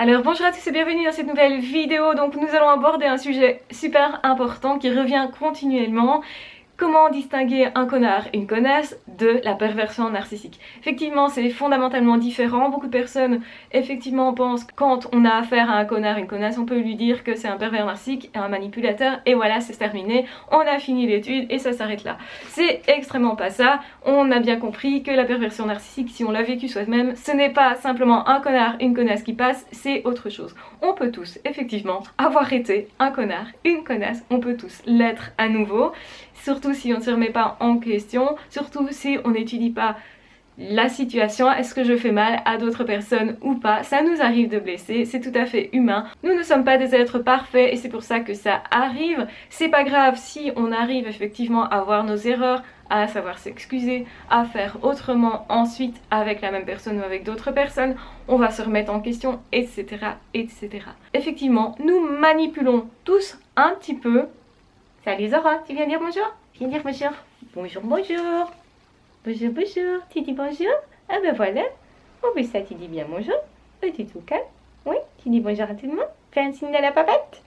Alors bonjour à tous et bienvenue dans cette nouvelle vidéo. Donc nous allons aborder un sujet super important qui revient continuellement. Comment distinguer un connard et une connasse de la perversion narcissique? Effectivement, c'est fondamentalement différent. Beaucoup de personnes, effectivement, pensent que quand on a affaire à un connard et une connasse, on peut lui dire que c'est un pervers narcissique et un manipulateur, et voilà, c'est terminé, on a fini l'étude et ça s'arrête là. C'est extrêmement pas ça. On a bien compris que la perversion narcissique, si on l'a vécu soi-même, ce n'est pas simplement un connard et une connasse qui passe, c'est autre chose. On peut tous, effectivement, avoir été un connard, une connasse, on peut tous l'être à nouveau. Surtout si on ne se remet pas en question, surtout si on n'étudie pas la situation, est-ce que je fais mal à d'autres personnes ou pas, ça nous arrive de blesser, c'est tout à fait humain. Nous ne sommes pas des êtres parfaits et c'est pour ça que ça arrive. C'est pas grave si on arrive effectivement à voir nos erreurs, à savoir s'excuser, à faire autrement ensuite avec la même personne ou avec d'autres personnes, on va se remettre en question, etc., etc. Effectivement, nous manipulons tous un petit peu. Salut Zora, tu viens dire bonjour? Tu viens dire bonjour? Bonjour, bonjour. Bonjour, bonjour. Tu dis bonjour? Ah ben voilà. Oh ben ça, tu dis bien bonjour. Oh, tu es tout calme. Oui, tu dis bonjour à tout le monde. Fais un signe de la papette.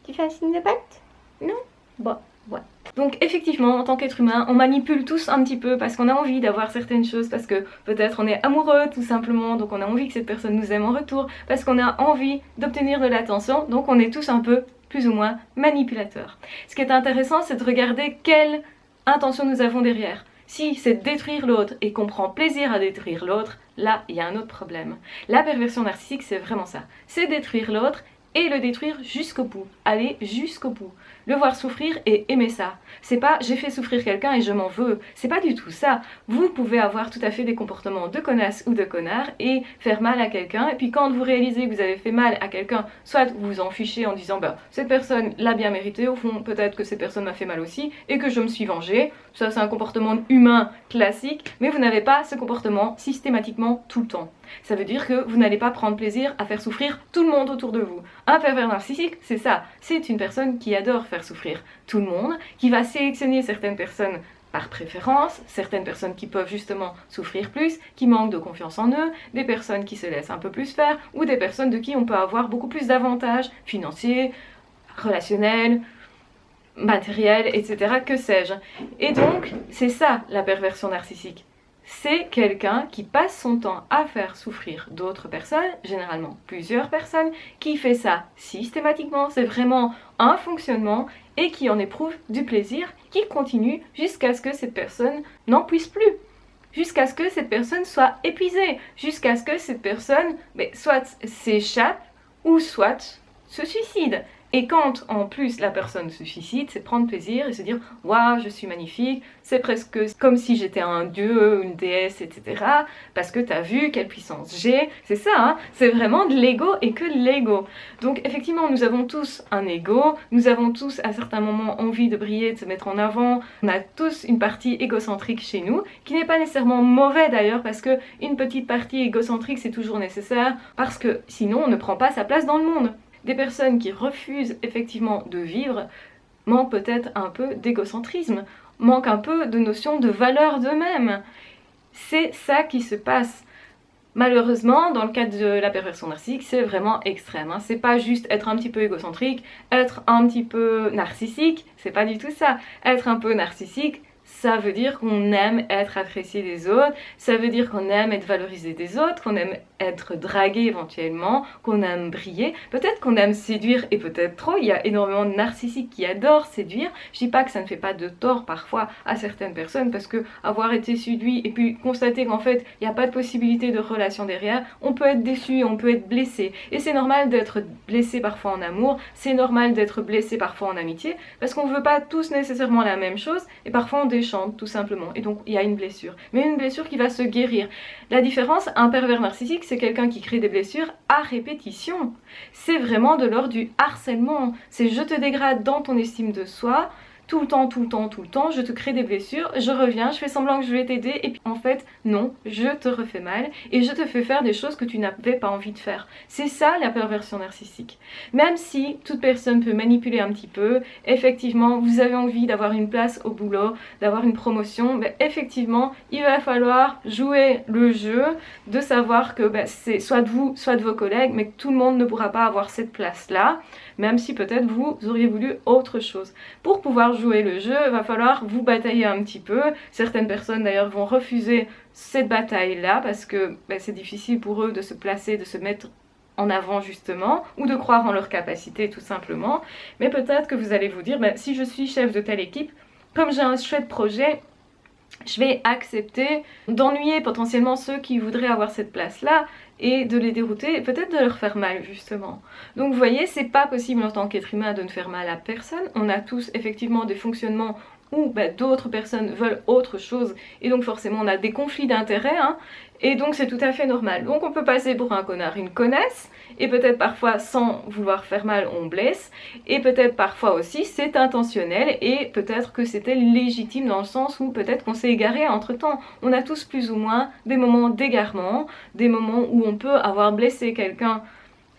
Tu fais un signe de patte? Non? Bon, ouais. Donc effectivement, en tant qu'être humain, on manipule tous un petit peu parce qu'on a envie d'avoir certaines choses, parce que peut-être on est amoureux tout simplement, donc on a envie que cette personne nous aime en retour, parce qu'on a envie d'obtenir de l'attention, donc on est tous un peu plus ou moins manipulateurs. Ce qui est intéressant, c'est de regarder quelle intention nous avons derrière. Si c'est de détruire l'autre et qu'on prend plaisir à détruire l'autre, là, il y a un autre problème. La perversion narcissique, c'est vraiment ça. C'est détruire l'autre et le détruire jusqu'au bout. Aller jusqu'au bout. Le voir souffrir et aimer ça. C'est pas j'ai fait souffrir quelqu'un et je m'en veux. C'est pas du tout ça. Vous pouvez avoir tout à fait des comportements de connasse ou de connard et faire mal à quelqu'un. Et puis quand vous réalisez que vous avez fait mal à quelqu'un, soit vous vous en fichez en disant bah cette personne l'a bien mérité, au fond peut-être que cette personne m'a fait mal aussi et que je me suis vengée. Ça c'est un comportement humain classique, mais vous n'avez pas ce comportement systématiquement tout le temps. Ça veut dire que vous n'allez pas prendre plaisir à faire souffrir tout le monde autour de vous. Un pervers narcissique, c'est ça. C'est une personne qui adore faire souffrir tout le monde, qui va sélectionner certaines personnes par préférence, certaines personnes qui peuvent justement souffrir plus, qui manquent de confiance en eux, des personnes qui se laissent un peu plus faire, ou des personnes de qui on peut avoir beaucoup plus d'avantages financiers, relationnels, matériels, etc. que sais-je. Et donc, c'est ça la perversion narcissique. C'est quelqu'un qui passe son temps à faire souffrir d'autres personnes, généralement plusieurs personnes, qui fait ça systématiquement, c'est vraiment un fonctionnement et qui en éprouve du plaisir, qui continue jusqu'à ce que cette personne n'en puisse plus, jusqu'à ce que cette personne soit épuisée, jusqu'à ce que cette personne soit s'échappe ou soit se suicide. Et quand en plus la personne se suicide, c'est prendre plaisir et se dire « Waouh, je suis magnifique, c'est presque comme si j'étais un dieu, une déesse, etc. » Parce que t'as vu quelle puissance j'ai. C'est ça, hein, c'est vraiment de l'ego et que de l'ego. Donc effectivement, nous avons tous un ego, nous avons tous à certains moments envie de briller, de se mettre en avant. On a tous une partie égocentrique chez nous, qui n'est pas nécessairement mauvais d'ailleurs, parce que une petite partie égocentrique c'est toujours nécessaire, parce que sinon on ne prend pas sa place dans le monde. Des personnes qui refusent effectivement de vivre manquent peut-être un peu d'égocentrisme, manquent un peu de notion de valeur d'eux-mêmes. C'est ça qui se passe. Malheureusement, dans le cadre de la perversion narcissique, c'est vraiment extrême. Hein. C'est pas juste être un petit peu égocentrique, être un petit peu narcissique, c'est pas du tout ça. Être un peu narcissique, ça veut dire qu'on aime être apprécié des autres, ça veut dire qu'on aime être valorisé des autres, qu'on aime être dragué éventuellement, qu'on aime briller, peut-être qu'on aime séduire et peut-être trop, il y a énormément de narcissiques qui adorent séduire, je dis pas que ça ne fait pas de tort parfois à certaines personnes parce que avoir été séduit et puis constater qu'en fait il n'y a pas de possibilité de relation derrière, on peut être déçu, on peut être blessé et c'est normal d'être blessé parfois en amour, c'est normal d'être blessé parfois en amitié parce qu'on veut pas tous nécessairement la même chose et parfois on déchante tout simplement et donc il y a une blessure, mais une blessure qui va se guérir. La différence, un pervers narcissique c'est quelqu'un qui crée des blessures à répétition. C'est vraiment de l'ordre du harcèlement. C'est je te dégrade dans ton estime de soi, tout le temps, tout le temps, tout le temps, je te crée des blessures, je reviens, je fais semblant que je vais t'aider et puis en fait non, je te refais mal et je te fais faire des choses que tu n'avais pas envie de faire. C'est ça la perversion narcissique. Même si toute personne peut manipuler un petit peu, effectivement vous avez envie d'avoir une place au boulot, d'avoir une promotion, ben, effectivement il va falloir jouer le jeu de savoir que ben, c'est soit de vous, soit de vos collègues, mais que tout le monde ne pourra pas avoir cette place-là, même si peut-être vous auriez voulu autre chose. Pour pouvoir jouer le jeu, il va falloir vous batailler un petit peu. Certaines personnes d'ailleurs vont refuser cette bataille-là parce que ben, c'est difficile pour eux de se placer, de se mettre en avant justement, ou de croire en leur capacité tout simplement. Mais peut-être que vous allez vous dire, ben, si je suis chef de telle équipe, comme j'ai un chouette projet, je vais accepter d'ennuyer potentiellement ceux qui voudraient avoir cette place-là et de les dérouter et peut-être de leur faire mal justement. Donc vous voyez, c'est pas possible en tant qu'être humain de ne faire mal à personne. On a tous effectivement des fonctionnements où d'autres personnes veulent autre chose et donc forcément on a des conflits d'intérêts et donc c'est tout à fait normal. Donc on peut passer pour un connard, une connasse et peut-être parfois sans vouloir faire mal on blesse et peut-être parfois aussi c'est intentionnel et peut-être que c'était légitime dans le sens où peut-être qu'on s'est égaré entre temps. On a tous plus ou moins des moments d'égarement, des moments où on peut avoir blessé quelqu'un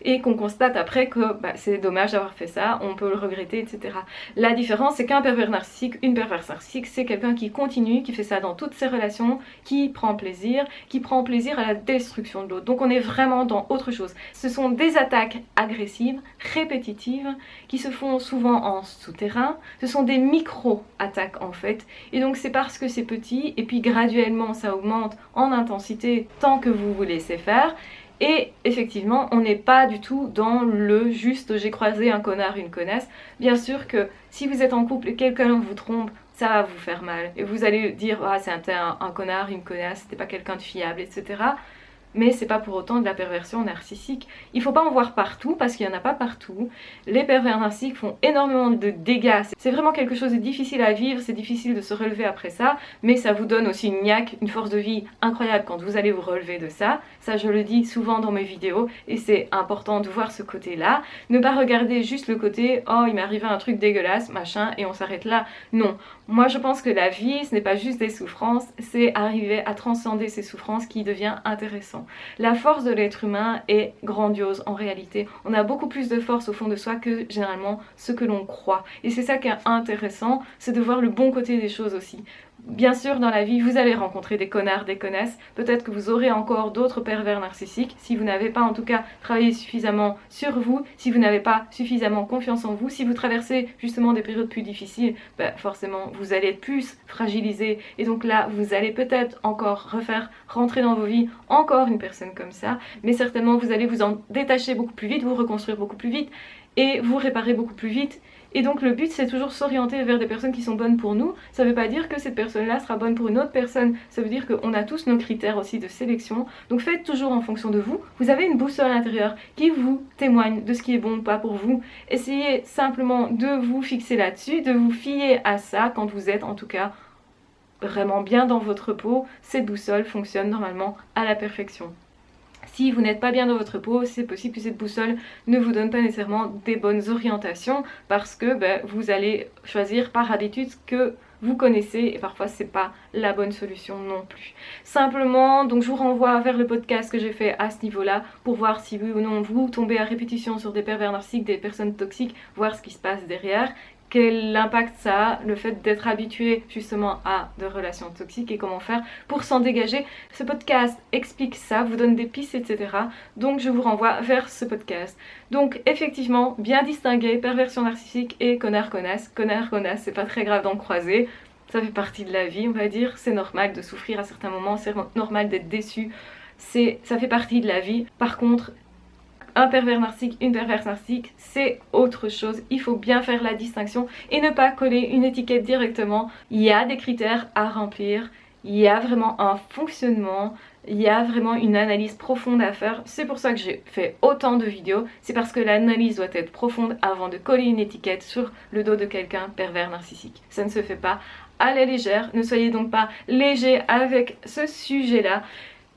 et qu'on constate après que c'est dommage d'avoir fait ça, on peut le regretter, etc. La différence, c'est qu'un pervers narcissique, une perverse narcissique, c'est quelqu'un qui continue, qui fait ça dans toutes ses relations, qui prend plaisir à la destruction de l'autre. Donc on est vraiment dans autre chose. Ce sont des attaques agressives, répétitives, qui se font souvent en souterrain. Ce sont des micro-attaques en fait. Et donc c'est parce que c'est petit, et puis graduellement ça augmente en intensité tant que vous vous laissez faire. Et effectivement, on n'est pas du tout dans le juste j'ai croisé un connard, une connasse. Bien sûr que si vous êtes en couple et quelqu'un vous trompe, ça va vous faire mal. Et vous allez dire, ah c'est un connard, une connasse, c'était pas quelqu'un de fiable, etc. Mais c'est pas pour autant de la perversion narcissique. Il faut pas en voir partout parce qu'il y en a pas partout. Les pervers narcissiques font énormément de dégâts. C'est vraiment quelque chose de difficile à vivre, c'est difficile de se relever après ça, mais ça vous donne aussi une niaque, une force de vie incroyable quand vous allez vous relever de ça. Ça je le dis souvent dans mes vidéos et c'est important de voir ce côté-là. Ne pas regarder juste le côté oh il m'est arrivé un truc dégueulasse, machin, et on s'arrête là. Non. Moi je pense que la vie ce n'est pas juste des souffrances, c'est arriver à transcender ces souffrances qui devient intéressant. La force de l'être humain est grandiose en réalité. On a beaucoup plus de force au fond de soi que généralement ce que l'on croit. Et c'est ça qui est intéressant, c'est de voir le bon côté des choses aussi. Bien sûr, dans la vie, vous allez rencontrer des connards, des connasses. Peut-être que vous aurez encore d'autres pervers narcissiques si vous n'avez pas en tout cas travaillé suffisamment sur vous, si vous n'avez pas suffisamment confiance en vous, si vous traversez justement des périodes plus difficiles, forcément vous allez être plus fragilisé et donc là vous allez peut-être encore refaire rentrer dans vos vies encore une personne comme ça, mais certainement vous allez vous en détacher beaucoup plus vite, vous reconstruire beaucoup plus vite et vous réparer beaucoup plus vite. Et donc le but c'est toujours s'orienter vers des personnes qui sont bonnes pour nous. Ça veut pas dire que cette personne-là sera bonne pour une autre personne. Ça veut dire qu'on a tous nos critères aussi de sélection. Donc faites toujours en fonction de vous. Vous avez une boussole intérieure qui vous témoigne de ce qui est bon ou pas pour vous. Essayez simplement de vous fixer là-dessus, de vous fier à ça quand vous êtes en tout cas vraiment bien dans votre peau. Cette boussole fonctionne normalement à la perfection. Si vous n'êtes pas bien dans votre peau, c'est possible que cette boussole ne vous donne pas nécessairement des bonnes orientations parce que vous allez choisir par habitude ce que vous connaissez et parfois c'est pas la bonne solution non plus. Simplement, donc je vous renvoie vers le podcast que j'ai fait à ce niveau-là pour voir si oui ou non vous tombez à répétition sur des pervers narcissiques, des personnes toxiques, voir ce qui se passe derrière. Quel impact ça a, le fait d'être habitué justement à des relations toxiques et comment faire pour s'en dégager. Ce podcast explique ça, vous donne des pistes, etc. Donc je vous renvoie vers ce podcast. Donc effectivement, bien distinguer perversion narcissique et connard-connasse. Connard-connasse, c'est pas très grave d'en croiser. Ça fait partie de la vie, on va dire. C'est normal de souffrir à certains moments, c'est normal d'être déçu. Ça fait partie de la vie. Par contre, un pervers narcissique, une perverse narcissique, c'est autre chose. Il faut bien faire la distinction et ne pas coller une étiquette directement. Il y a des critères à remplir, il y a vraiment un fonctionnement, il y a vraiment une analyse profonde à faire. C'est pour ça que j'ai fait autant de vidéos. C'est parce que l'analyse doit être profonde avant de coller une étiquette sur le dos de quelqu'un pervers narcissique. Ça ne se fait pas à la légère. Ne soyez donc pas léger avec ce sujet-là.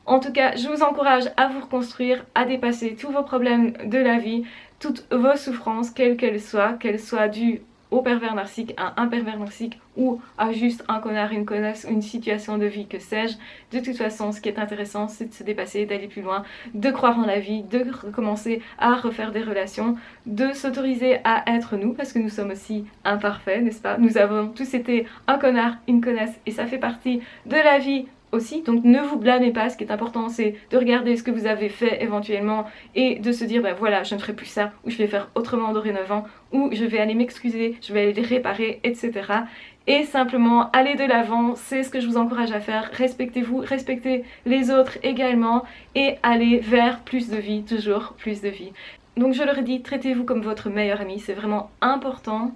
En tout cas, je vous encourage à vous reconstruire, à dépasser tous vos problèmes de la vie, toutes vos souffrances, quelles qu'elles soient dues au pervers narcissique, à un pervers narcissique ou à juste un connard, une connasse, une situation de vie, que sais-je. De toute façon, ce qui est intéressant, c'est de se dépasser, d'aller plus loin, de croire en la vie, de recommencer à refaire des relations, de s'autoriser à être nous, parce que nous sommes aussi imparfaits, n'est-ce pas? Nous avons tous été un connard, une connasse, et ça fait partie de la vie aussi, donc ne vous blâmez pas. Ce qui est important, c'est de regarder ce que vous avez fait éventuellement et de se dire ben voilà, je ne ferai plus ça, ou je vais faire autrement dorénavant, ou je vais aller m'excuser, je vais aller les réparer, etc. Et simplement aller de l'avant, c'est ce que je vous encourage à faire. Respectez-vous, respectez les autres également, et allez vers plus de vie, toujours plus de vie. Donc je le redis, traitez-vous comme votre meilleur ami, c'est vraiment important.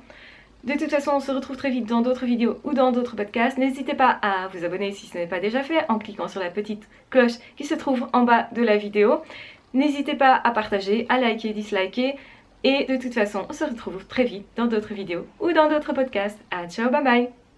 De toute façon, on se retrouve très vite dans d'autres vidéos ou dans d'autres podcasts. N'hésitez pas à vous abonner si ce n'est pas déjà fait en cliquant sur la petite cloche qui se trouve en bas de la vidéo. N'hésitez pas à partager, à liker, disliker. Et de toute façon, on se retrouve très vite dans d'autres vidéos ou dans d'autres podcasts. À ciao, bye bye!